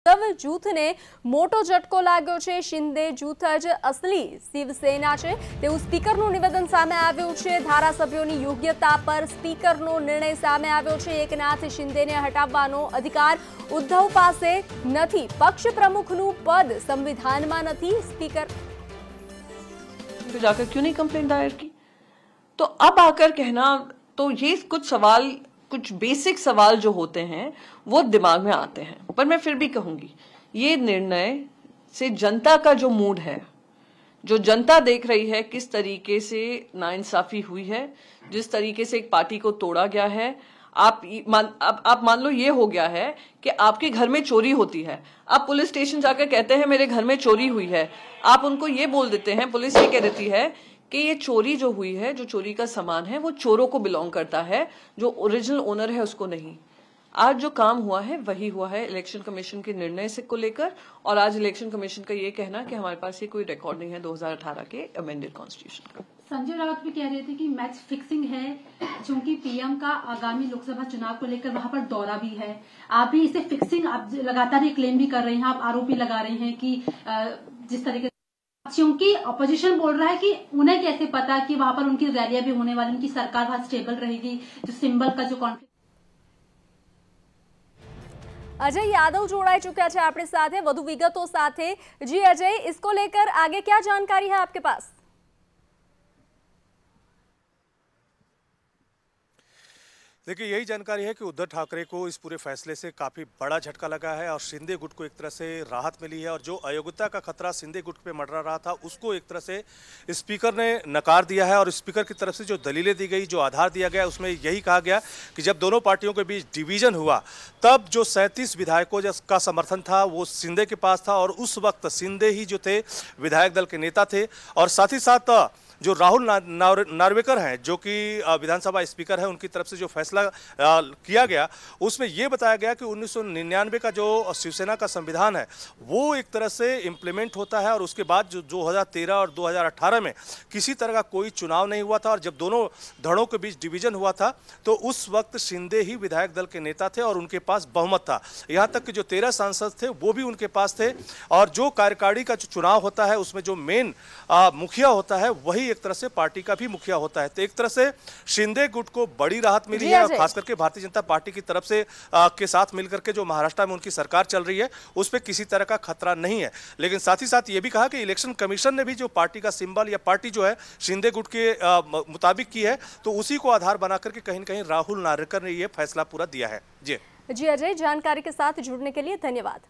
ઉદ્ધવ જૂથને મોટો ઝટકો લાગ્યો છે। શિંદે જૂથ જ અસલી શિવસેના છે તેવું સ્પીકરનું નિવેદન સામે આવ્યું છે। ધારાસભ્યોની યોગ્યતા પર સ્પીકરનો નિર્ણય સામે આવ્યો છે। એકનાથ શિંદેને હટાવવાનો અધિકાર ઉદ્ધવ પાસે નથી। પક્ષ પ્રમુખનું પદ સંવિધાનમાં નથી। સ્પીકર तो जाकर क्यों नहीं कंप्लेंट दायर की? तो अब आकर कहना, तो ये कुछ बेसिक सवाल जो होते हैं वो दिमाग में आते हैं। पर मैं फिर भी कहूंगी, ये निर्णय से जनता का जो मूड है, जो जनता देख रही है किस तरीके से नाइंसाफी हुई है, जिस तरीके से एक पार्टी को तोड़ा गया है। आप मान लो ये हो गया है कि आपके घर में चोरी होती है, आप पुलिस स्टेशन जाकर कहते हैं मेरे घर में चोरी हुई है। आप उनको ये बोल देते हैं, पुलिस ये कह देती है कि ये चोरी जो हुई है, जो चोरी का सामान है वो चोरों को बिलोंग करता है, जो ओरिजिनल ओनर है उसको नहीं। आज जो काम हुआ है वही हुआ है इलेक्शन कमीशन के निर्णय से को लेकर, और आज इलेक्शन कमीशन का ये कहना कि हमारे पास ये कोई रिकॉर्ड नहीं है 2018 के अमेंडेड कॉन्स्टिट्यूशन का। संजय राउत भी कह रहे थे कि मैच फिक्सिंग है, क्योंकि पीएम का आगामी लोकसभा चुनाव को लेकर वहां पर दौरा भी है। आप भी इसे फिक्सिंग, आप लगातार ये क्लेम भी कर रहे हैं, आप आरोपी लगा रहे हैं कि जिस तरीके, क्योंकि अपोजिशन बोल रहा है कि उन्हें कैसे पता कि वहां पर उनकी रैलियां भी होने वाली, उनकी सरकार वहां स्टेबल रहेगी, जो सिंबल का जो कॉन्फ्लिक्ट। अजय यादव जोड़ाई चुका है अपने साथ વધુ વિગતો સાથે। जी अजय, इसको लेकर आगे क्या जानकारी है आपके पास? देखिए, यही जानकारी है कि उद्धव ठाकरे को इस पूरे फैसले से काफ़ी बड़ा झटका लगा है और शिंदे गुट को एक तरह से राहत मिली है। और जो अयोग्यता का खतरा शिंदे गुट पे मंडरा रहा था उसको एक तरह से स्पीकर ने नकार दिया है। और स्पीकर की तरफ से जो दलीलें दी गई, जो आधार दिया गया, उसमें यही कहा गया कि जब दोनों पार्टियों के बीच डिवीजन हुआ तब जो 37 विधायकों का समर्थन था वो शिंदे के पास था, और उस वक्त शिंदे ही जो थे विधायक दल के नेता थे। और साथ ही साथ जो राहुल नार्वेकर हैं, जो कि विधानसभा स्पीकर है, उनकी तरफ से जो फैसला किया गया उसमें यह बताया गया कि 1999 का जो शिवसेना का संविधान है वो एक तरह से इम्प्लीमेंट होता है, और उसके बाद जो 2013 और 2018 में किसी तरह का कोई चुनाव नहीं हुआ था। और जब दोनों धड़ों के बीच डिवीजन हुआ था तो उस वक्त शिंदे ही विधायक दल के नेता थे और उनके पास बहुमत था। यहाँ तक कि जो 13 सांसद थे वो भी उनके पास थे। और जो कार्यकारिणी का जो चुनाव होता है उसमें जो मेन मुखिया होता है वही एक तरह से पार्टी का भी मुखिया होता है। तो एक तरह से शिंदे गुट को बड़ी राहत मिली है, और खास करके भारतीय जनता पार्टी की तरफ से के साथ मिलकर के जो महाराष्ट्र में उनकी सरकार चल रही है उस पर किसी तरह का खतरा नहीं है। लेकिन साथ ही साथ ये भी कहा कि इलेक्शन कमीशन ने भी जो पार्टी का सिंबल या पार्टी जो है शिंदे गुट के मुताबिक की है, तो उसी को आधार बनाकर के कहीं न कहीं राहुल नार्वेकर ने यह फैसला पूरा दिया है। जी अजय, जानकारी के साथ जुड़ने के लिए धन्यवाद।